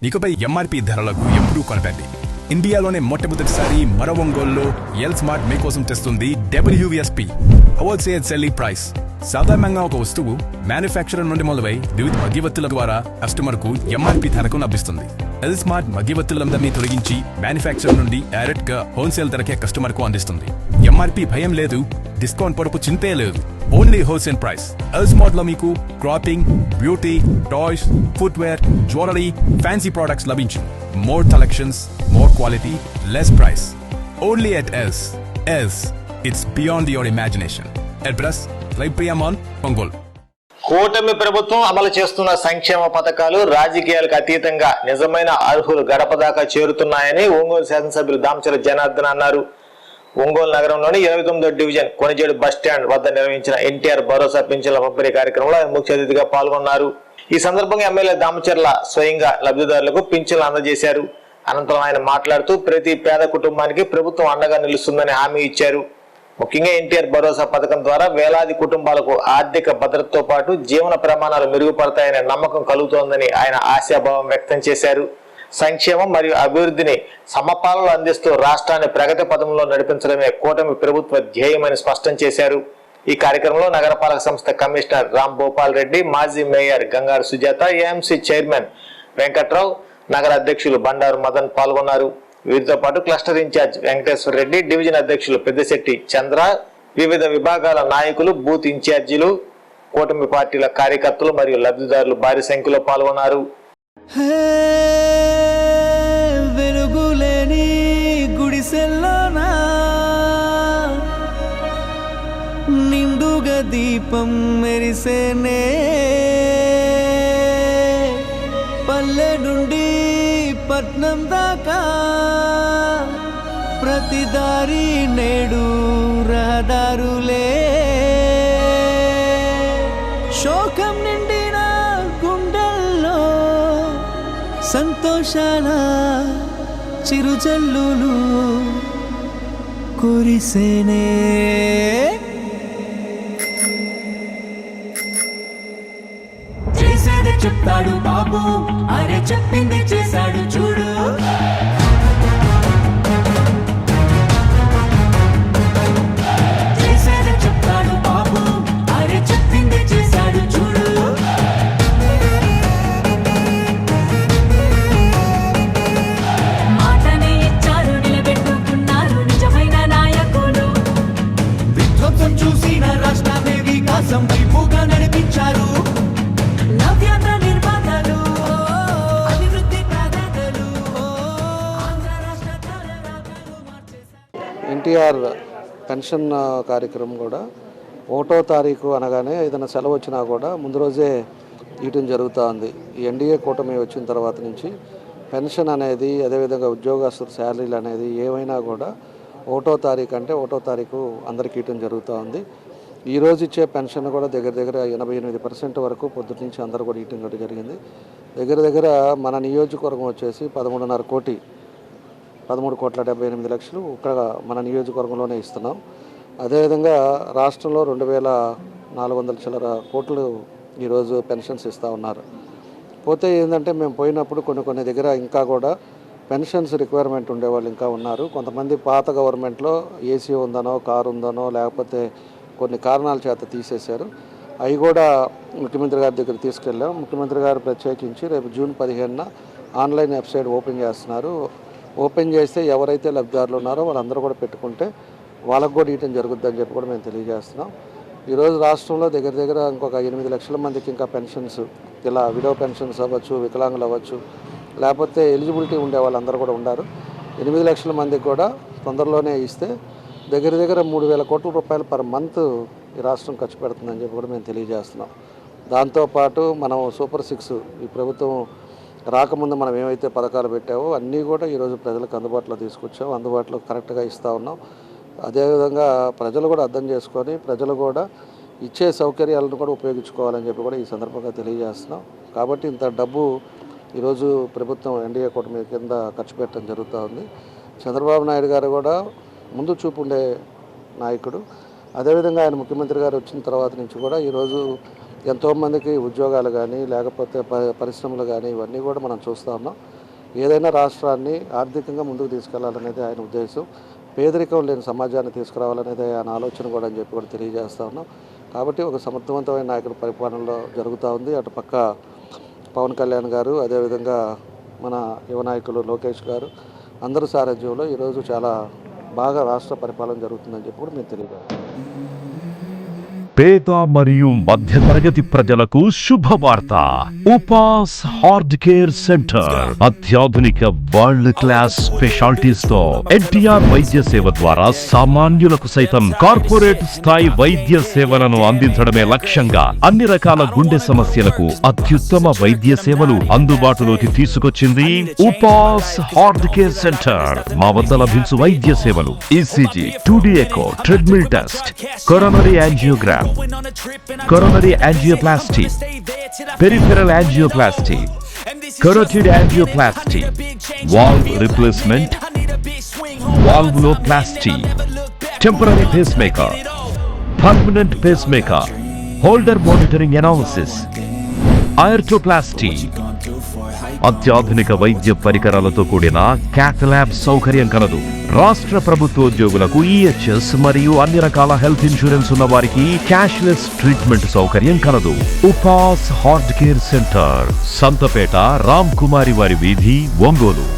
ఇకపై ఎంఆర్పీ ధరలకు ఎప్పుడూ కొనకండి. ఇండియాలోనే మొట్టమొదటిసారి మరో ఒంగోలులో ఎల్ స్మార్ట్ మీకోసం తెస్తుంది WSP హోల్సేల్ సెల్లింగ్ ప్రైస్. సాధారణంగా ఒక వస్తువు మ్యానుఫ్యాక్చరర్ నుండి మొదలై వివిధ మధ్యవర్తుల ద్వారా కస్టమర్ కు ఎంఆర్పీ ధరకు లభిస్తుంది. ఎల్ స్మార్ట్ మధ్యవర్తులందరినీ తొలగించి మ్యానుఫ్యాక్చరర్ నుండి డైరెక్ట్ గా హోల్సేల్ ధరకే కస్టమర్ కు అందిస్తుంది. ఎంఆర్పీ భయం లేదు, డిస్కౌంట్ పొరపు చింతే లేదు. Only wholesale price. L smart లో మీకు clothing, beauty, toys, footwear, jewellery, fancy products లభించు. More collections, more quality, less price. Only at L's. L's, it's beyond your imagination. Address లైప్రియామాన్, ఒంగోలు. కూటమి ప్రభుత్వం అమలు చేస్తున్న సంక్షేమ పథకాలు రాజకీయాలకు అతీతంగా నిజమైన అర్హులు గడప దాకా చేరుతున్నాయని ఒంగోలు శాసనసభ్యులు దామచర్ల జనార్దన్ అన్నారు. ఒంగోలు నగరంలోని 29వ డివిజన్ కొనిజేడు బస్టాండ్ వద్ద నిర్వహించిన ఎన్టీఆర్ భరోసా పింఛన్ల పంపిణీ కార్యక్రమంలో ఆయన ముఖ్య అతిథిగా పాల్గొన్నారు. ఈ సందర్భంగా ఎమ్మెల్యే దామచర్ల స్వయంగా లబ్ధిదారులకు పింఛన్లు అందజేశారు. అనంతరం ఆయన మాట్లాడుతూ ప్రతి పేద కుటుంబానికి ప్రభుత్వం అండగా నిలుస్తుందని హామీ ఇచ్చారు. ముఖ్యంగా ఎన్టీఆర్ భరోసా పథకం ద్వారా వేలాది కుటుంబాలకు ఆర్థిక భద్రతతో పాటు జీవన ప్రమాణాలు మెరుగుపడతాయనే నమ్మకం కలుగుతోందని ఆయన ఆశాభావం వ్యక్తం చేశారు. సంక్షేమం మరియు అభివృద్ధిని సమపాలనలో అందిస్తూ రాష్ట్రాన్ని ప్రగతి పథంలో నడిపించడమే కూటమి ప్రభుత్వ ధ్యేయమని స్పష్టం చేశారు. ఈ కార్యక్రమంలో నగరపాలక సంస్థ కమిషనర్ రామ్ భూపాల్ రెడ్డి, మాజీ mayor Gangaru Sujatha, AMC chairman Venkatrao, నగర అధ్యక్షులు బండారు మదన్ పాల్గొన్నారు. వీరితో పాటు cluster in charge Venkateswara Reddy, division అధ్యక్షులు పెద్దశెట్టి చంద్ర, వివిధ విభాగాల నాయకులు, బూత్ ఇన్ఛార్జీలు, కూటమి పార్టీల కార్యకర్తలు మరియు లబ్ధిదారులు భారీ సంఖ్యలో పాల్గొన్నారు. వెలుగులేని గుడిసెల్లోనా నిండుగా దీపం మెరిసేనే, పల్లె నుండి పట్నం దాకా ప్రతి దారి నేడు రహదారులే, శోకం నిండిన గుండెల్లో సంతోషాల చిరుజల్లులు కురిసేనే. చేసేది చెప్తాడు బాబు, అరే చెప్పింది చేశాడు చూడు. చేసేది చెప్తాడు బాబు, అరే చెప్పింది చేశాడు చూడు. మాటనే ఇచ్చారు, నిలబెట్టుకున్నారు నిజమైన నాయకులు. విధ్వంసం చూసిన రాష్ట్రాన్ని వికాసం వైపుగా నడిపించారు. నవ్యాంధ్ర నిర్మాతలు, అభివృద్ధి ప్రదాతలు, ఆంధ్ర రాష్ట్ర తలరాతలు మార్చేశారు. ఎన్టీఆర్ పెన్షన్ కార్యక్రమం కూడా 1వ తారీఖు అనగానే ఏదైనా సెలవు వచ్చినా కూడా ముందు రోజే ఇవ్వడం జరుగుతూ ఉంది. ఈ ఎన్డీఏ కూటమి వచ్చిన తర్వాత నుంచి పెన్షన్ అనేది, అదేవిధంగా ఉద్యోగస్తుల శాలరీలు అనేది ఏమైనా కూడా 1వ తారీఖు అంటే 1వ తారీఖు అందరికీ ఇవ్వడం జరుగుతూ ఉంది. ఈరోజు ఇచ్చే పెన్షన్ కూడా దగ్గర దగ్గర 88% వరకు పొద్దుటి నుంచి అందరూ కూడా ఇవ్వడం కూడా జరిగింది. దగ్గర దగ్గర మన నియోజకవర్గం వచ్చేసి 13.5 కోటి, 13,78,00,000 ఇక్కడ మన నియోజకవర్గంలోనే ఇస్తున్నాం. అదేవిధంగా రాష్ట్రంలో 2,400 చిల్లర కోట్లు ఈరోజు పెన్షన్స్ ఇస్తూ ఉన్నారు. పోతే ఏంటంటే మేము పోయినప్పుడు కొన్ని దగ్గర ఇంకా కూడా పెన్షన్స్ రిక్వైర్మెంట్ ఉండేవాళ్ళు ఇంకా ఉన్నారు. కొంతమంది పాత గవర్నమెంట్లో ఏసీ ఉందనో, కారు ఉందనో, లేకపోతే కొన్ని కారణాల చేత తీసేశారు. అవి కూడా ముఖ్యమంత్రి గారి దగ్గర తీసుకెళ్ళాం. ముఖ్యమంత్రి గారు ప్రత్యేకించి రేపు జూన్ 15న ఆన్లైన్ వెబ్సైట్ ఓపెన్ చేస్తున్నారు. ఓపెన్ చేస్తే ఎవరైతే లబ్ధిదారులు ఉన్నారో వాళ్ళందరూ కూడా పెట్టుకుంటే వాళ్ళకు కూడా ఇవ్వడం జరుగుద్దని చెప్పి కూడా మేము తెలియజేస్తున్నాం. ఈరోజు రాష్ట్రంలో దగ్గర దగ్గర ఇంకొక 8 లక్షల మందికి ఇంకా పెన్షన్స్, ఇలా విడో పెన్షన్స్ అవ్వచ్చు, వికలాంగులు అవ్వచ్చు, లేకపోతే ఎలిజిబిలిటీ ఉండే వాళ్ళందరూ కూడా ఉన్నారు. 8 లక్షల మందికి కూడా తొందరలోనే ఇస్తే దగ్గర దగ్గర 3,000 కోట్ల రూపాయలు పర్ మంత్ ఈ రాష్ట్రం ఖర్చు పెడుతుందని చెప్పి కూడా మేము తెలియజేస్తున్నాం. దాంతోపాటు మనం సూపర్ 6 ఈ ప్రభుత్వం రాకముందు మనం ఏమైతే పథకాలు పెట్టావో అన్నీ కూడా ఈరోజు ప్రజలకు అందుబాటులో తీసుకొచ్చాం, అందుబాటులో కరెక్ట్గా ఇస్తూ ఉన్నాం. అదేవిధంగా ప్రజలు కూడా అర్థం చేసుకొని ప్రజలు కూడా ఇచ్చే సౌకర్యాలను కూడా ఉపయోగించుకోవాలని చెప్పి కూడా ఈ సందర్భంగా తెలియజేస్తున్నాం. కాబట్టి ఇంత డబ్బు ఈరోజు ప్రభుత్వం ఎన్డీఏ కూటమి కింద ఖర్చు పెట్టడం జరుగుతూ ఉంది. చంద్రబాబు నాయుడు గారు కూడా ముందు చూపు ఉండే నాయకుడు. అదేవిధంగా ఆయన ముఖ్యమంత్రి గారు వచ్చిన తర్వాత నుంచి కూడా ఈరోజు ఎంతోమందికి ఉద్యోగాలు కానీ లేకపోతే పరిశ్రమలు కానీ ఇవన్నీ కూడా మనం చూస్తూ ఉన్నాం. ఏదైనా రాష్ట్రాన్ని ఆర్థికంగా ముందుకు తీసుకెళ్లాలనేది ఆయన ఉద్దేశం. పేదరికం లేని సమాజాన్ని తీసుకురావాలనేది ఆయన ఆలోచన కూడా అని చెప్పి కూడా తెలియజేస్తూ ఉన్నాం. కాబట్టి ఒక సమర్థవంతమైన నాయకుడి పరిపాలనలో జరుగుతూ ఉంది. అటు పక్క పవన్ కళ్యాణ్ గారు, అదేవిధంగా మన యువ నాయకులు లోకేష్ గారు అందరి సారథ్యంలో ఈరోజు చాలా బాగా రాష్ట్ర పరిపాలన జరుగుతుందని చెప్పి కూడా మేము తెలియజేస్తాం. పేద మరియు మధ్యతరగతి ప్రజలకు శుభవార్త. ఉపాస్ హార్ట్ కేర్ సెంటర్ అత్యాధునిక వరల్డ్ క్లాస్ స్పెషాలిటీస్ తో ఎన్టీఆర్ వైద్య సేవ ద్వారా సామాన్యులకు సైతం కార్పొరేట్ స్థాయి వైద్య సేవలను అందించడమే లక్ష్యంగా అన్ని రకాల గుండె సమస్యలకు అత్యుత్తమ వైద్య సేవలు అందుబాటులోకి తీసుకొచ్చింది ఉపాస్ హార్ట్ కేర్ సెంటర్. మా వద్ద లభించు వైద్య సేవలు ECG, 2D echo, treadmill test, coronary angiogram, coronary angioplasty, peripheral angioplasty, carotid angioplasty, valve replacement, valvuloplasty, temporary pacemaker, permanent pacemaker, holder monitoring analysis, aortoplasty, అత్యాధునిక వైద్య పరికరాలతో కూడిన క్యాత్ ల్యాబ్ సౌకర్యం కలదు. రాష్ట్ర ప్రభుత్వోద్యోగులకు ఈహెచ్ఎస్ మరియు అన్ని రకాల హెల్త్ ఇన్సూరెన్స్ ఉన్న వారికి క్యాష్లెస్ ట్రీట్మెంట్ సౌకర్యం కలదు. Upas heart care centre, Santhapeta, Ram Kumari వారి వీధి, ఒంగోలు.